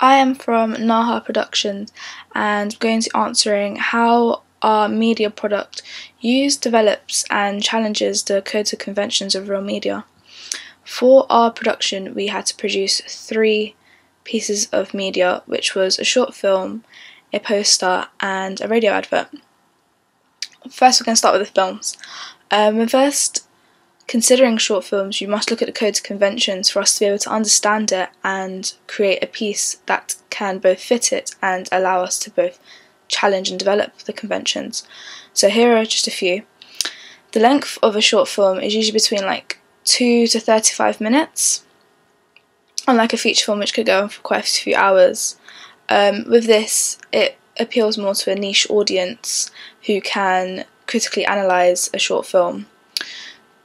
I am from Naha Productions and I'm going to be answering how our media product develops and challenges the codes and conventions of real media. For our production we had to produce 3 pieces of media, which was a short film, a poster and a radio advert. First we're going to start with the films. When first considering short films, you must look at the codes and conventions for us to be able to understand it and create a piece that can both fit it and allow us to both challenge and develop the conventions. So here are just a few. The length of a short film is usually between 2 to 35 minutes, unlike a feature film which could go on for quite a few hours. With this, it appeals more to a niche audience who can critically analyse a short film.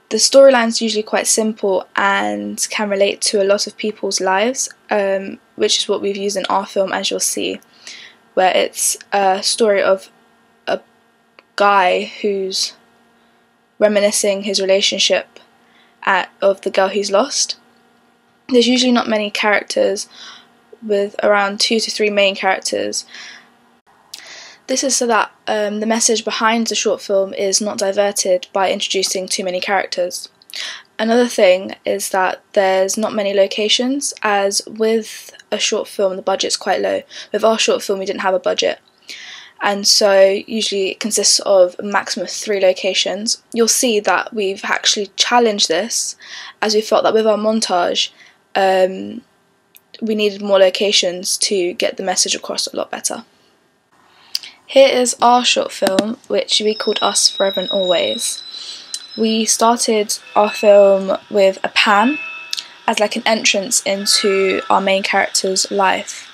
The storyline is usually quite simple and can relate to a lot of people's lives, which is what we've used in our film, as you'll see, where it's a story of a guy who's reminiscing his relationship of the girl he's lost. There's usually not many characters, with around 2 to 3 main characters. This is so that the message behind the short film is not diverted by introducing too many characters. Another thing is that there's not many locations, as with a short film the budget's quite low. With our short film we didn't have a budget, and so usually it consists of a maximum of 3 locations. You'll see that we've actually challenged this, as we felt that with our montage we needed more locations to get the message across a lot better. Here is our short film, which we called Us Forever and Always. We started our film with a pan as an entrance into our main character's life.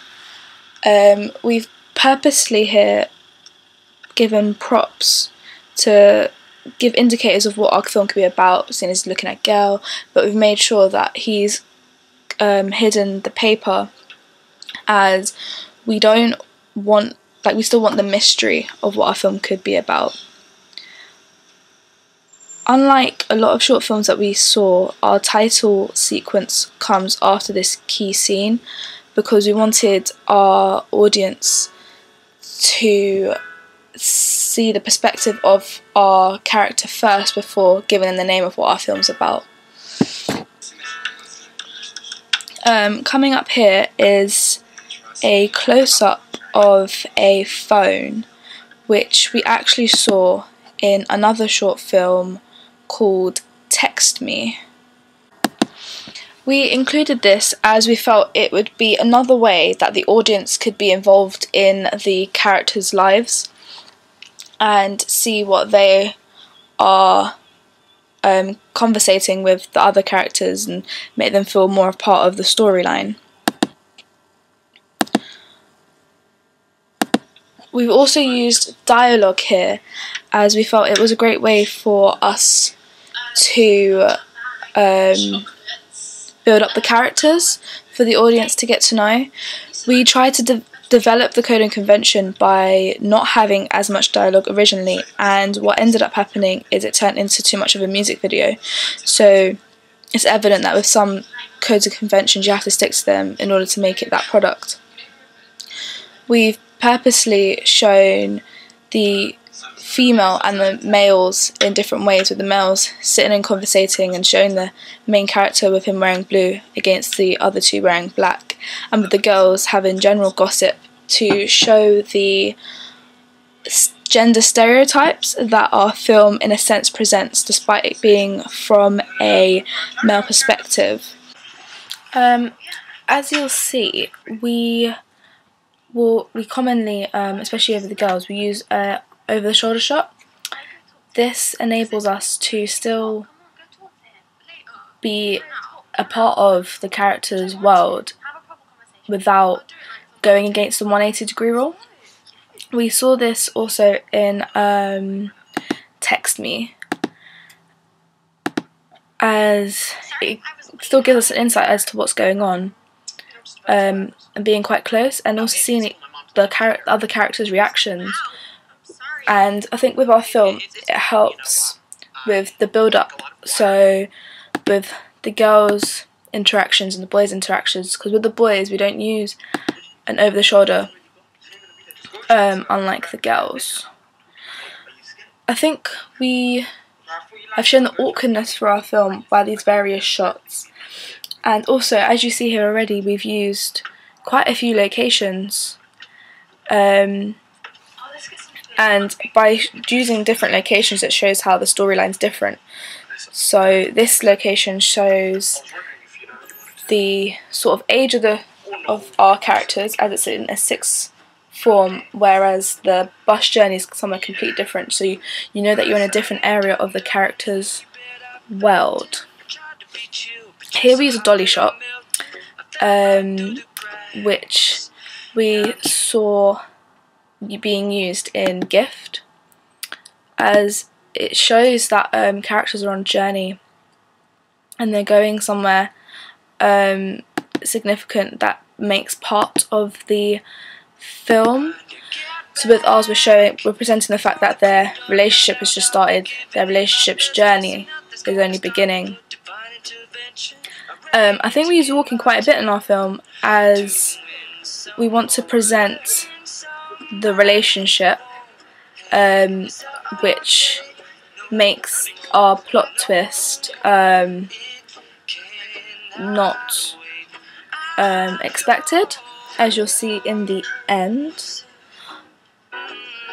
We've purposely here given props to give indicators of what our film could be about, seeing as he's looking at a girl, but we've made sure that he's hidden the paper, as we don't want we still want the mystery of what our film could be about. Unlike a lot of short films that we saw, our title sequence comes after this key scene because we wanted our audience to see the perspective of our character first before giving them the name of what our film's about. Coming up here is a close-up of a phone, which we actually saw in another short film called Text Me. We included this as we felt it would be another way that the audience could be involved in the characters' lives and see what they are conversating with the other characters and make them feel more a part of the storyline. We've also used dialogue here, as we felt it was a great way for us to build up the characters for the audience to get to know. We tried to develop the code and convention by not having as much dialogue originally, and what ended up happening is it turned into too much of a music video. So it's evident that with some codes and conventions you have to stick to them in order to make it that product. We've purposely shown the female and the males in different ways, with the males sitting and conversating and showing the main character with him wearing blue against the other 2 wearing black, and with the girls having general gossip to show the gender stereotypes that our film in a sense presents, despite it being from a male perspective. As you'll see, we commonly, especially over the girls, we use over the shoulder shot. This enables us to still be a part of the character's world without going against the 180-degree rule. We saw this also in Text Me, as it still gives us an insight as to what's going on, and being quite close, and also seeing the other characters' reactions. And I think with our film it helps with the build-up, so with the girls' interactions and the boys' interactions, because with the boys we don't use and over the shoulder, unlike the girls. I think we have shown the awkwardness for our film by these various shots, and also, as you see here already, we've used quite a few locations, and by using different locations it shows how the storyline's different. So this location shows the sort of age of our characters as it's in a sixth form, whereas the bus journey is somewhere completely different, so you know that you're in a different area of the character's world. Here we use a dolly shot, which we saw being used in Gift, as it shows that characters are on a journey and they're going somewhere significant that makes part of the film. So with ours we're presenting the fact that their relationship has just started, their relationship's journey is only beginning. I think we use walking quite a bit in our film, as we want to present the relationship, which makes our plot twist not expected, as you'll see in the end.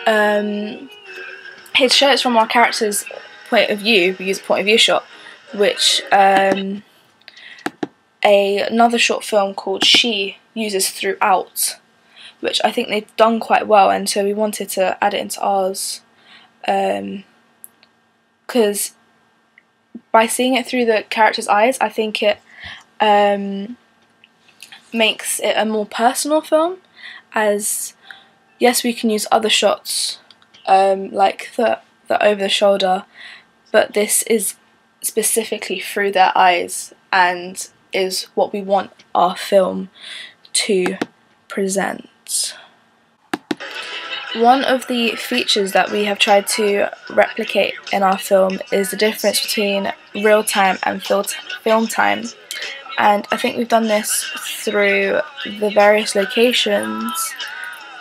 It shows from our character's point of view. We use a point of view shot, which another short film called She uses throughout, which I think they've done quite well, and so we wanted to add it into ours, because by seeing it through the character's eyes, I think it makes it a more personal film, as yes, we can use other shots like the over the shoulder, but this is specifically through their eyes and is what we want our film to present. One of the features that we have tried to replicate in our film is the difference between real time and film time, and I think we've done this through the various locations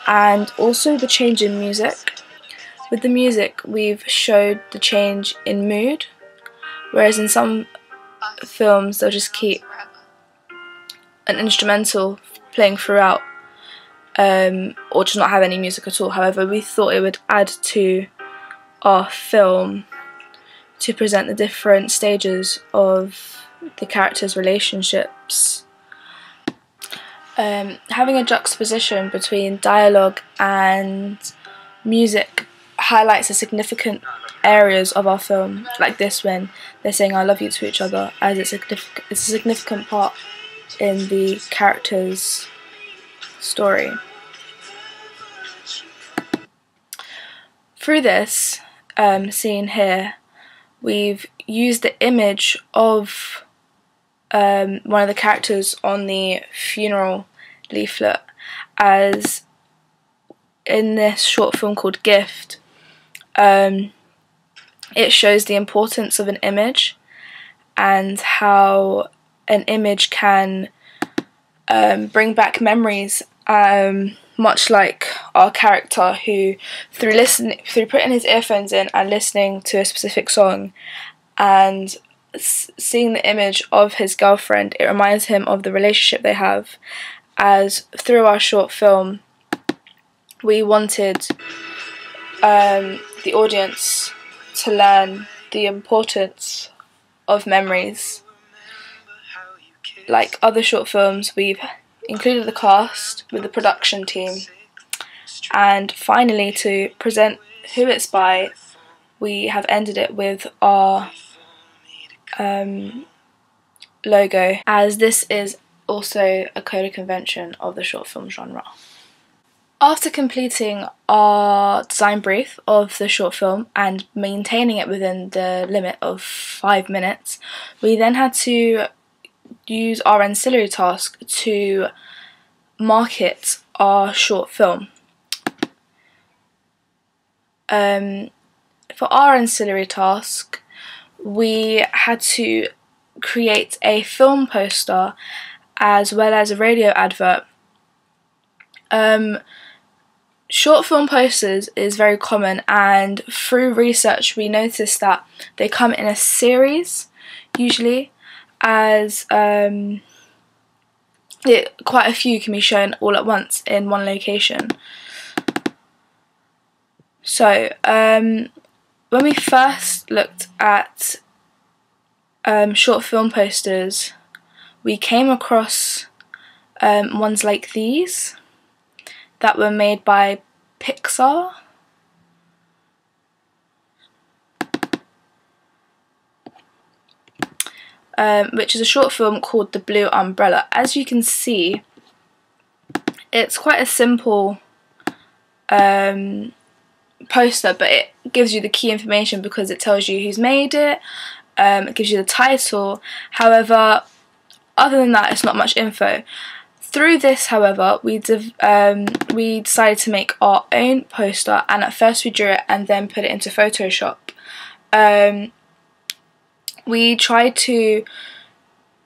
and also the change in music. With the music, we've showed the change in mood, whereas in some films they'll just keep an instrumental playing throughout, or just not have any music at all. However, we thought it would add to our film to present the different stages of the characters' relationships. Having a juxtaposition between dialogue and music highlights the significant areas of our film, like this when they're saying I love you to each other, as it's a significant part in the character's story. Through this scene here, we've used the image of one of the characters on the funeral leaflet, as in this short film called Gift, it shows the importance of an image and how an image can bring back memories, much like our character, who through putting his earphones in and listening to a specific song and seeing the image of his girlfriend, it reminds him of the relationship they have. As through our short film, we wanted the audience to learn the importance of memories. Like other short films, we've included the cast with the production team, and finally, to present who it's by, we have ended it with our logo, as this is also a code of convention of the short film genre. After completing our design brief of the short film and maintaining it within the limit of 5 minutes, we then had to use our ancillary task to market our short film. For our ancillary task, we had to create a film poster as well as a radio advert Short film posters is very common, and through research we noticed that they come in a series, usually, as quite a few can be shown all at once in one location. So when we first looked at short film posters, we came across ones like these that were made by Pixar. Which is a short film called The Blue Umbrella. As you can see, it's quite a simple poster, but it gives you the key information because it tells you who's made it, it gives you the title. However, other than that, it's not much info. Through this, however, we decided to make our own poster, and at first we drew it and then put it into Photoshop. We tried to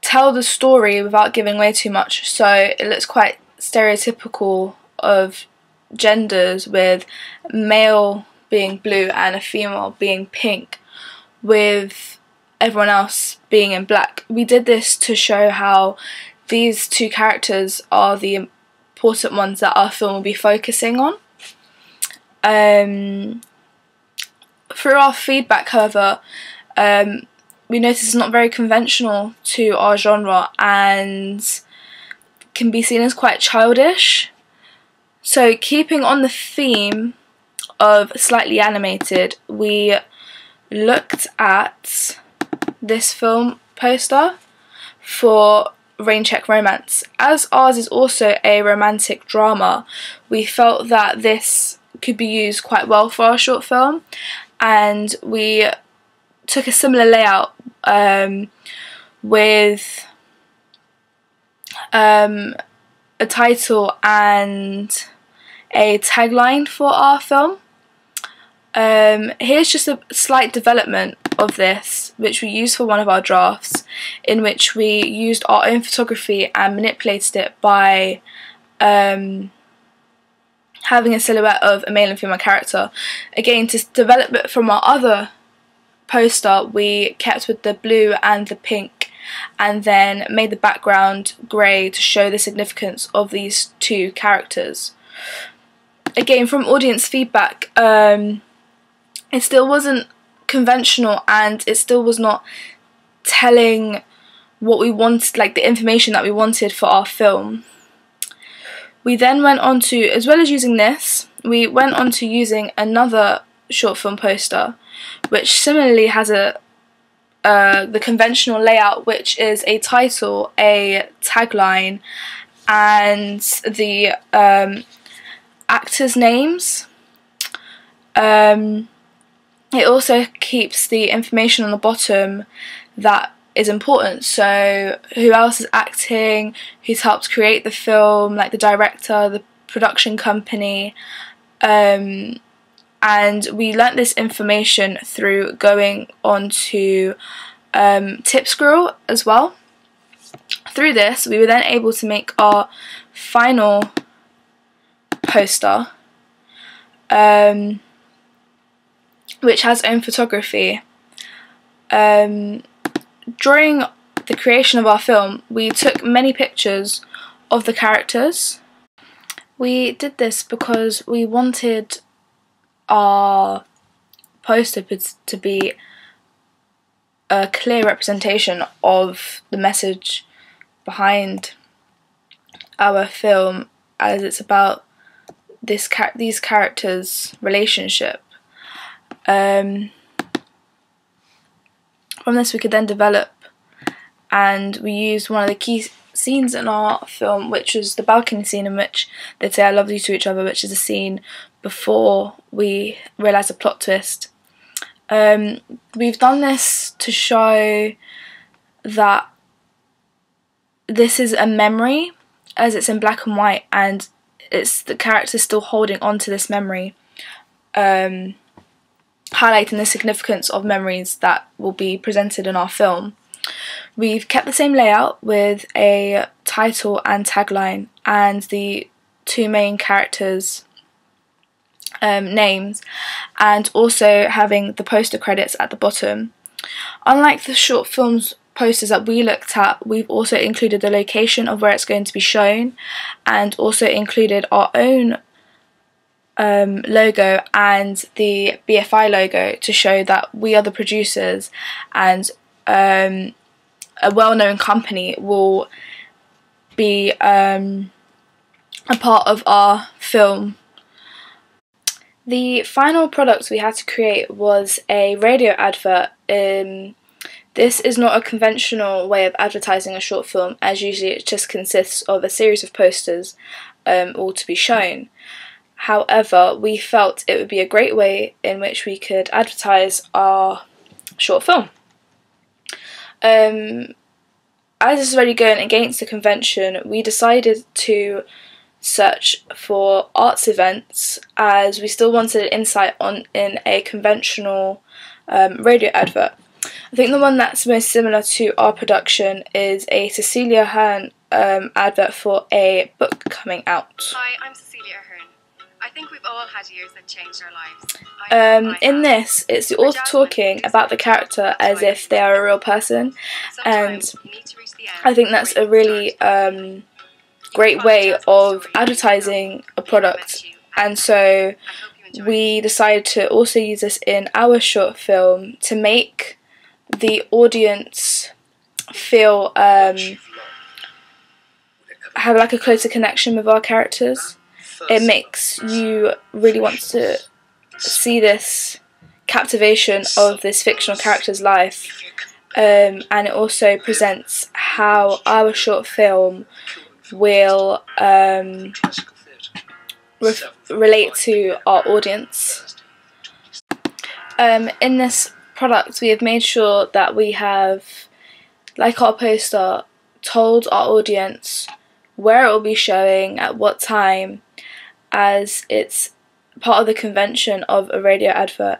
tell the story without giving away too much, so it looks quite stereotypical of genders, with male being blue and a female being pink, with everyone else being in black. We did this to show how these two characters are the important ones that our film will be focusing on. Through our feedback, however, we noticed it's not very conventional to our genre and can be seen as quite childish. So, keeping on the theme of slightly animated, we looked at this film poster for Rain Check Romance. As ours is also a romantic drama, we felt that this could be used quite well for our short film, and we took a similar layout with a title and a tagline for our film. Here's just a slight development of this, which we used for one of our drafts, in which we used our own photography and manipulated it by having a silhouette of a male and female character. Again, to develop it from our other poster, we kept with the blue and the pink, and then made the background grey to show the significance of these two characters. Again, from audience feedback, it still wasn't conventional, and it still was not telling what we wanted, like the information that we wanted for our film. We then went on to, as well as using this, we went on to using another short film poster, which similarly has the conventional layout, which is a title, a tagline, and the actors' names. It also keeps the information on the bottom that is important, so who else is acting, who's helped create the film, like the director, the production company, and we learnt this information through going on to Tipscroll as well. Through this, we were then able to make our final poster, which has own photography. During the creation of our film, we took many pictures of the characters. We did this because we wanted our poster to be a clear representation of the message behind our film, as it's about these characters' relationship. From this we could then develop, and we used one of the key scenes in our film, which was the balcony scene in which they say I love you to each other, which is a scene before we realise the plot twist. We've done this to show that this is a memory, as it's in black and white, and it's the character still holding on to this memory, highlighting the significance of memories that will be presented in our film. We've kept the same layout with a title and tagline, and the two main characters' names, and also having the poster credits at the bottom. Unlike the short film's posters that we looked at, we've also included the location of where it's going to be shown, and also included our own logo and the BFI logo to show that we are the producers, and a well-known company will be a part of our film. The final product we had to create was a radio advert. This is not a conventional way of advertising a short film, as usually it just consists of a series of posters all to be shown. However, we felt it would be a great way in which we could advertise our short film. As this is already going against the convention, we decided to search for arts events, as we still wanted an insight in a conventional radio advert. I think the one that's most similar to our production is a Cecilia Ahern advert for a book coming out. Hi, I'm Cecilia Ahern. I think we've all had years that changed our lives. In this, it's the author talking about the character as if they are a real person, and I think that's a really great way of advertising a product, and so we decided to also use this in our short film to make the audience feel have like a closer connection with our characters. It makes you really want to see this captivation of this fictional character's life, and it also presents how our short film will relate to our audience. In this product, we have made sure that we have, like our poster, told our audience where it will be showing, at what time, as it's part of the convention of a radio advert,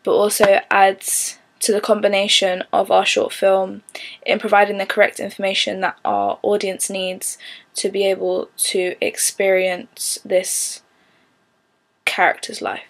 but also adds to the combination of our short film in providing the correct information that our audience needs to be able to experience this character's life.